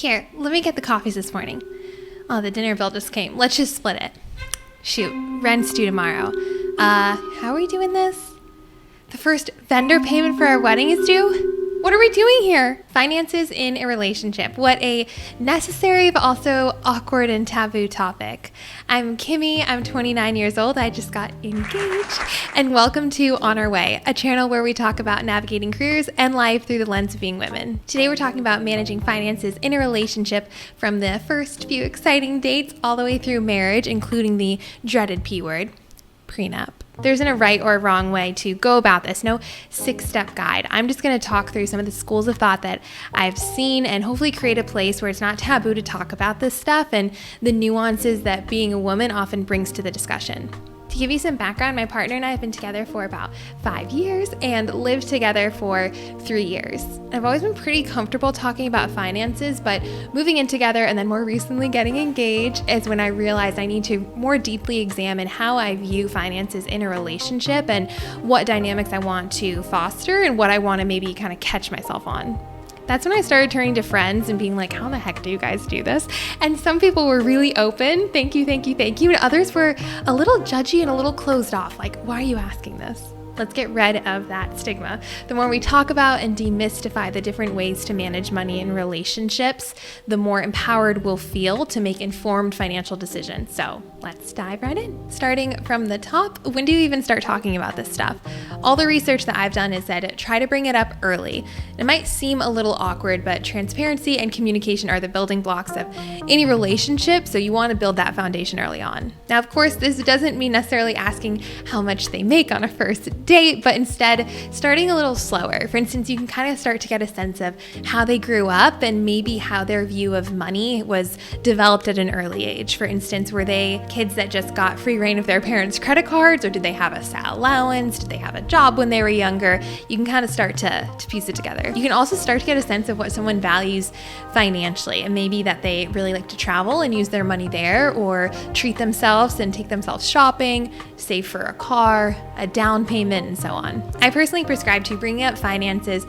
Here, let me get the coffees this morning. Oh, the dinner bill just came. Let's just split it. Shoot, rent's due tomorrow. How are we doing this? The first vendor payment for our wedding is due? What are we doing here? Finances in a relationship. What a necessary but also awkward and taboo topic. I'm Kimmy. I'm 29 years old. I just got engaged. And welcome to On Our Way, a channel where we talk about navigating careers and life through the lens of being women. Today we're talking about managing finances in a relationship from the first few exciting dates all the way through marriage, including the dreaded P word, prenup. There isn't a right or a wrong way to go about this. No 6-step guide. I'm just going to talk through some of the schools of thought that I've seen and hopefully create a place where it's not taboo to talk about this stuff and the nuances that being a woman often brings to the discussion. To give you some background, my partner and I have been together for about 5 years and lived together for 3 years. I've always been pretty comfortable talking about finances, but moving in together and then more recently getting engaged is when I realized I need to more deeply examine how I view finances in a relationship and what dynamics I want to foster and what I want to maybe kind of catch myself on. That's when I started turning to friends and being like, how the heck do you guys do this? And some people were really open, thank you. And others were a little judgy and a little closed off, like, why are you asking this? Let's get rid of that stigma. The more we talk about and demystify the different ways to manage money in relationships, the more empowered we'll feel to make informed financial decisions. So let's dive right in. Starting from the top, when do you even start talking about this stuff? All the research that I've done has said try to bring it up early. It might seem a little awkward, but transparency and communication are the building blocks of any relationship, so you want to build that foundation early on. Now, of course, this doesn't mean necessarily asking how much they make on a first date, but instead starting a little slower. For instance, you can kind of start to get a sense of how they grew up and maybe how their view of money was developed at an early age. For instance, were they kids that just got free reign of their parents' credit cards, or did they have a SAL allowance? Did they have a job when they were younger? You can kind of start to piece it together. You can also start to get a sense of what someone values financially, and maybe that they really like to travel and use their money there, or treat themselves and take themselves shopping, save for a car, a down payment, and so on. I personally prescribe to bringing up finances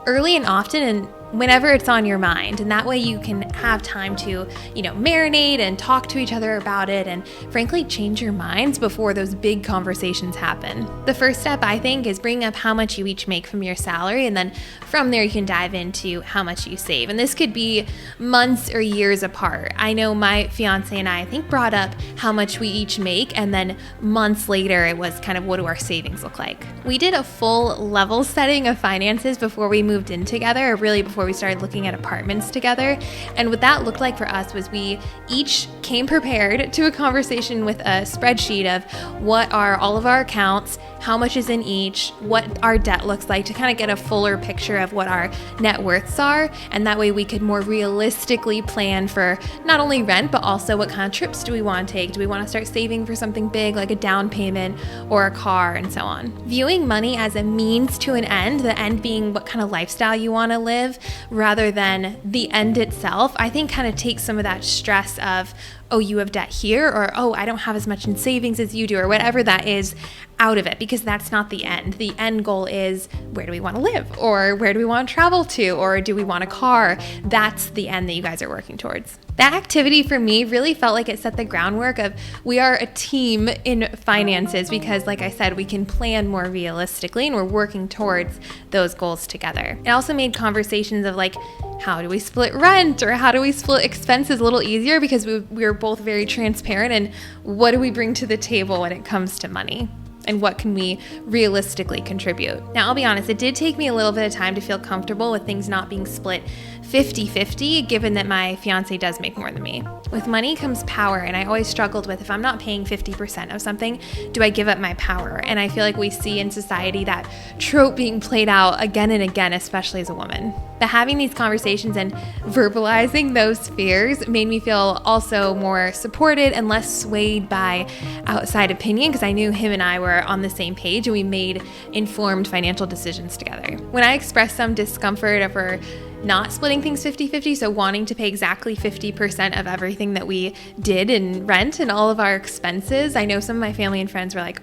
early and often and whenever it's on your mind, and that way you can have time to, marinate and talk to each other about it and frankly change your minds before those big conversations happen. The first step, I think, is bringing up how much you each make from your salary, and then from there you can dive into how much you save. And this could be months or years apart. I know my fiance and I think brought up how much we each make, and then months later it was kind of what do our savings look like. We did a full level setting of finances before we moved in together, or really before we started looking at apartments together. And what that looked like for us was we each came prepared to a conversation with a spreadsheet of what are all of our accounts, how much is in each, what our debt looks like, to kind of get a fuller picture of what our net worths are. And that way we could more realistically plan for not only rent, but also what kind of trips do we want to take? Do we want to start saving for something big like a down payment or a car, and so on? Viewing money as a means to an end, the end being what kind of lifestyle you want to live, rather than the end itself, I think kind of takes some of that stress of, oh, you have debt here, or oh, I don't have as much in savings as you do, or whatever that is, out of it, because that's not the end. The end goal is, where do we want to live, or where do we want to travel to, or do we want a car? That's the end that you guys are working towards. That activity for me really felt like it set the groundwork of we are a team in finances, because like I said, we can plan more realistically and we're working towards those goals together. It also made conversations of like, how do we split rent, or how do we split expenses a little easier, because we were both very transparent, and what do we bring to the table when it comes to money? And what can we realistically contribute? Now, I'll be honest, it did take me a little bit of time to feel comfortable with things not being split 50-50, given that my fiance does make more than me. With money comes power, and I always struggled with, if I'm not paying 50% of something, do I give up my power? And I feel like we see in society that trope being played out again and again, especially as a woman. But having these conversations and verbalizing those fears made me feel also more supported and less swayed by outside opinion, because I knew him and I were on the same page and we made informed financial decisions together. When I expressed some discomfort over not splitting things 50-50, so wanting to pay exactly 50% of everything that we did in rent and all of our expenses, I know some of my family and friends were like,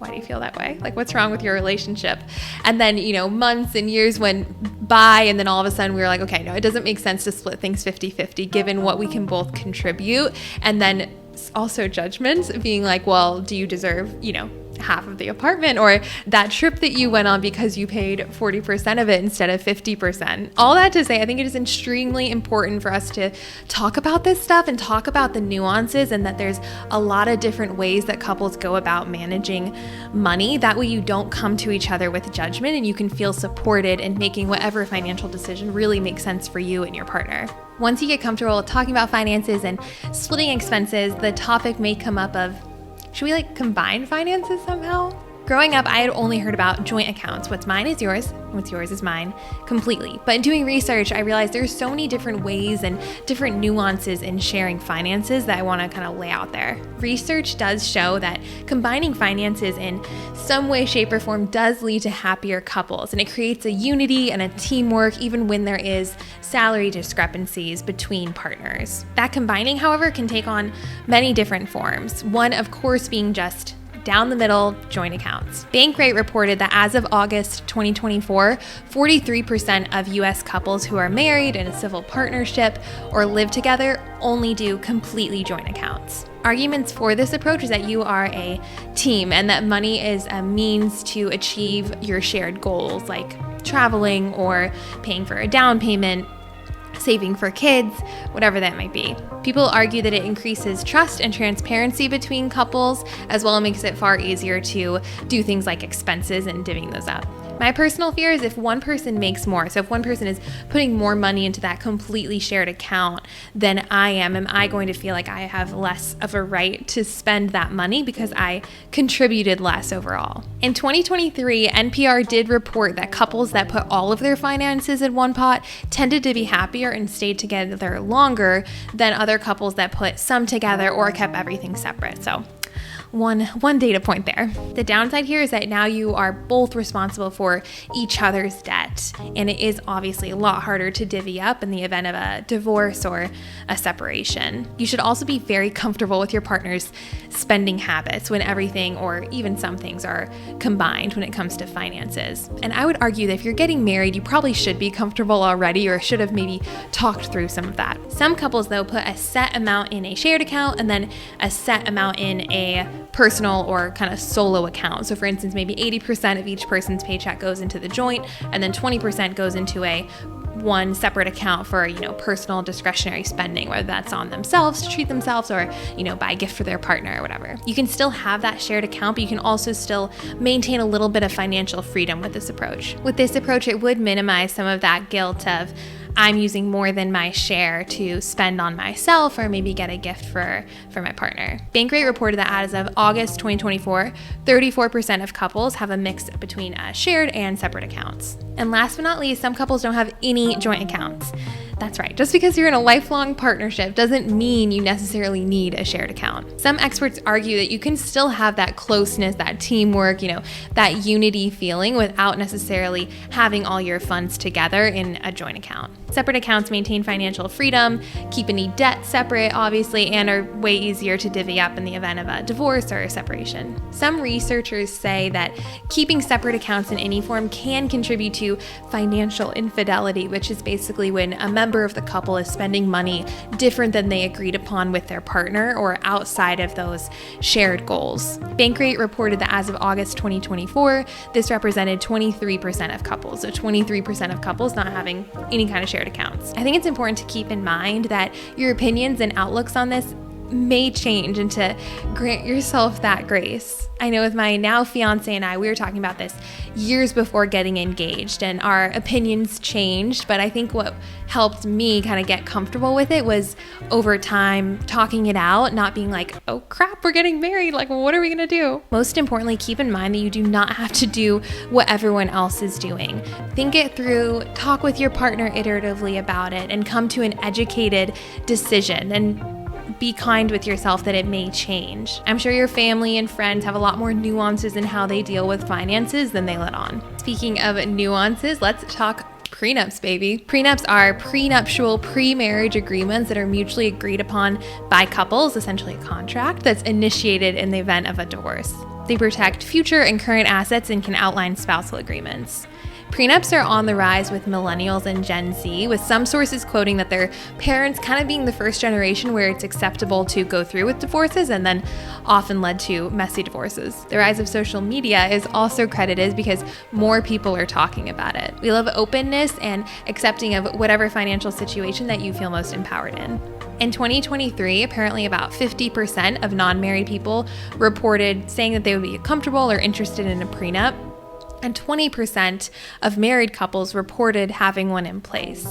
why do you feel that way? Like, what's wrong with your relationship? And then, months and years went by, and then all of a sudden we were like, okay, no, it doesn't make sense to split things 50-50 given what we can both contribute. And then also judgments being like, well, do you deserve, half of the apartment or that trip that you went on because you paid 40% of it instead of 50%. All that to say, I think it is extremely important for us to talk about this stuff and talk about the nuances, and that there's a lot of different ways that couples go about managing money. That way you don't come to each other with judgment, and you can feel supported in making whatever financial decision really makes sense for you and your partner. Once you get comfortable with talking about finances and splitting expenses, the topic may come up of, should we combine finances somehow? Growing up, I had only heard about joint accounts. What's mine is yours, and what's yours is mine completely. But in doing research, I realized there's so many different ways and different nuances in sharing finances that I want to kind of lay out there. Research does show that combining finances in some way, shape, or form does lead to happier couples, and it creates a unity and a teamwork even when there is salary discrepancies between partners. That combining, however, can take on many different forms. One, of course, being just down the middle joint accounts. Bankrate reported that as of August 2024, 43% of US couples who are married in a civil partnership or live together only do completely joint accounts. Arguments for this approach is that you are a team and that money is a means to achieve your shared goals, like traveling or paying for a down payment, saving for kids, whatever that might be. People argue that it increases trust and transparency between couples, as well as makes it far easier to do things like expenses and divvying those up. My personal fear is if one person makes more, so if one person is putting more money into that completely shared account than I am I going to feel like I have less of a right to spend that money because I contributed less overall? In 2023, NPR did report that couples that put all of their finances in one pot tended to be happier and stayed together longer than other couples that put some together or kept everything separate. So one data point there. The downside here is that now you are both responsible for each other's debt, and it is obviously a lot harder to divvy up in the event of a divorce or a separation. You should also be very comfortable with your partner's spending habits when everything or even some things are combined when it comes to finances. And I would argue that if you're getting married, you probably should be comfortable already or should have maybe talked through some of that. Some couples, though, put a set amount in a shared account and then a set amount in a personal or kind of solo account. So for instance, maybe 80% of each person's paycheck goes into the joint, and then 20% goes into a one separate account for, personal discretionary spending, whether that's on themselves to treat themselves or, buy a gift for their partner or whatever. You can still have that shared account, but you can also still maintain a little bit of financial freedom with this approach. With this approach, it would minimize some of that guilt of I'm using more than my share to spend on myself or maybe get a gift for my partner. Bankrate reported that as of August 2024, 34% of couples have a mix between shared and separate accounts. And last but not least, some couples don't have any joint accounts. That's right. Just because you're in a lifelong partnership doesn't mean you necessarily need a shared account. Some experts argue that you can still have that closeness, that teamwork, that unity feeling without necessarily having all your funds together in a joint account. Separate accounts maintain financial freedom, keep any debt separate, obviously, and are way easier to divvy up in the event of a divorce or a separation. Some researchers say that keeping separate accounts in any form can contribute to financial infidelity, which is basically when a member of the couple is spending money different than they agreed upon with their partner or outside of those shared goals. Bankrate reported that as of August 2024, this represented 23% of couples, so 23% of couples not having any kind of shared accounts. I think it's important to keep in mind that your opinions and outlooks on this may change, and to grant yourself that grace. I know with my now fiance and I, we were talking about this years before getting engaged, and our opinions changed, but I think what helped me kind of get comfortable with it was over time talking it out, not being like, oh crap, we're getting married, like what are we gonna do? Most importantly, keep in mind that you do not have to do what everyone else is doing. Think it through, talk with your partner iteratively about it, and come to an educated decision, and be kind with yourself that it may change. I'm sure your family and friends have a lot more nuances in how they deal with finances than they let on. Speaking of nuances, let's talk prenups, baby. Prenups are prenuptial pre-marriage agreements that are mutually agreed upon by couples, essentially a contract that's initiated in the event of a divorce. They protect future and current assets and can outline spousal agreements. Prenups are on the rise with millennials and Gen Z, with some sources quoting that their parents kind of being the first generation where it's acceptable to go through with divorces and then often led to messy divorces. The rise of social media is also credited because more people are talking about it. We love openness and accepting of whatever financial situation that you feel most empowered in. In 2023, apparently about 50% of non-married people reported saying that they would be comfortable or interested in a prenup, and 20% of married couples reported having one in place.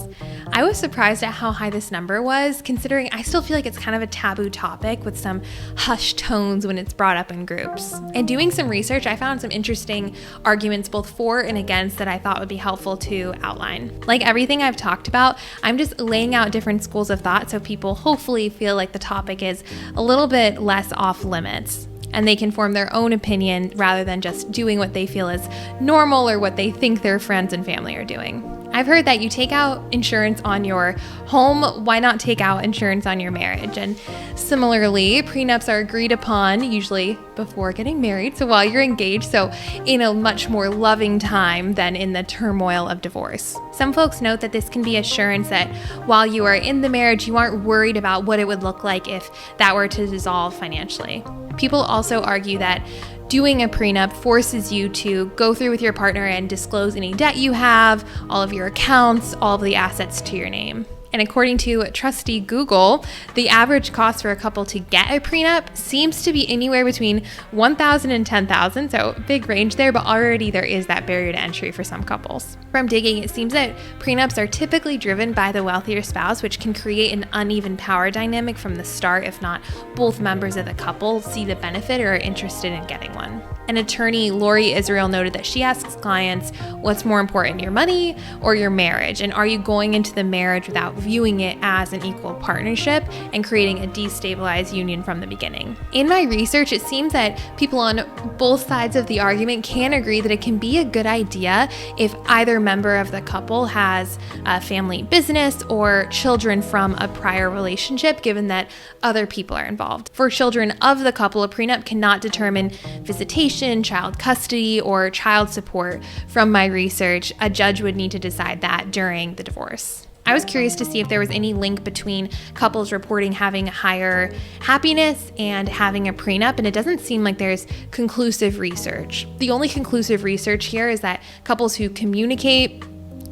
I was surprised at how high this number was, considering I still feel like it's kind of a taboo topic with some hushed tones when it's brought up in groups. And doing some research, I found some interesting arguments both for and against that I thought would be helpful to outline. Like everything I've talked about, I'm just laying out different schools of thought so people hopefully feel like the topic is a little bit less off limits, and they can form their own opinion rather than just doing what they feel is normal or what they think their friends and family are doing. I've heard that you take out insurance on your home, why not take out insurance on your marriage? And similarly, prenups are agreed upon usually before getting married, so while you're engaged, so in a much more loving time than in the turmoil of divorce. Some folks note that this can be assurance that while you are in the marriage, you aren't worried about what it would look like if that were to dissolve financially. People also argue that doing a prenup forces you to go through with your partner and disclose any debt you have, all of your accounts, all of the assets to your name. And according to trusty Google, the average cost for a couple to get a prenup seems to be anywhere between $1,000 and $10,000, so big range there, but already there is that barrier to entry for some couples. From digging, it seems that prenups are typically driven by the wealthier spouse, which can create an uneven power dynamic from the start if not both members of the couple see the benefit or are interested in getting one. An attorney, Lori Israel, noted that she asks clients, what's more important, your money or your marriage? And are you going into the marriage without viewing it as an equal partnership and creating a destabilized union from the beginning? In my research, it seems that people on both sides of the argument can agree that it can be a good idea if either member of the couple has a family business or children from a prior relationship, given that other people are involved. For children of the couple, a prenup cannot determine visitation, child custody, or child support. From my research, a judge would need to decide that during the divorce. I was curious to see if there was any link between couples reporting having higher happiness and having a prenup, and it doesn't seem like there's conclusive research. The only conclusive research here is that couples who communicate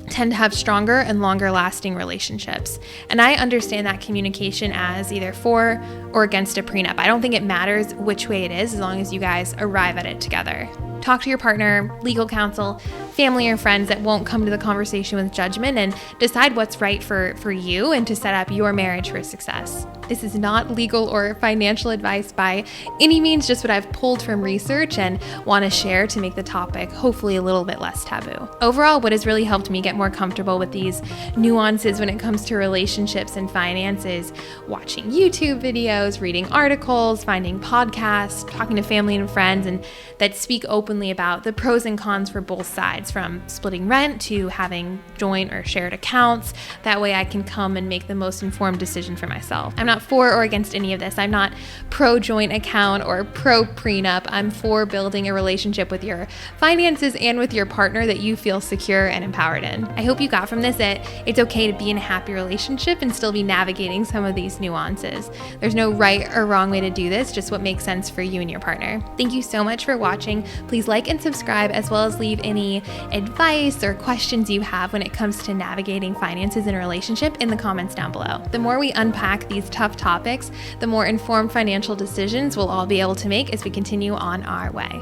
tend to have stronger and longer lasting relationships. And I understand that communication as either for or against a prenup. I don't think it matters which way it is as long as you guys arrive at it together. Talk to your partner, legal counsel, family or friends that won't come to the conversation with judgment, and decide what's right for you and to set up your marriage for success. This is not legal or financial advice by any means, just what I've pulled from research and want to share to make the topic hopefully a little bit less taboo. Overall, what has really helped me get more comfortable with these nuances when it comes to relationships and finances, watching YouTube videos, reading articles, finding podcasts, talking to family and friends, and that speak openly about the pros and cons for both sides, from splitting rent to having joint or shared accounts. That way I can come and make the most informed decision for myself. I'm not for or against any of this. I'm not pro joint account or pro prenup. I'm for building a relationship with your finances and with your partner that you feel secure and empowered in. I hope you got from this that it's okay to be in a happy relationship and still be navigating some of these nuances. There's no right or wrong way to do this, just what makes sense for you and your partner. Thank you so much for watching. Please like and subscribe, as well as leave any advice or questions you have when it comes to navigating finances in a relationship in the comments down below. The more we unpack these tough topics, the more informed financial decisions we'll all be able to make as we continue on our way.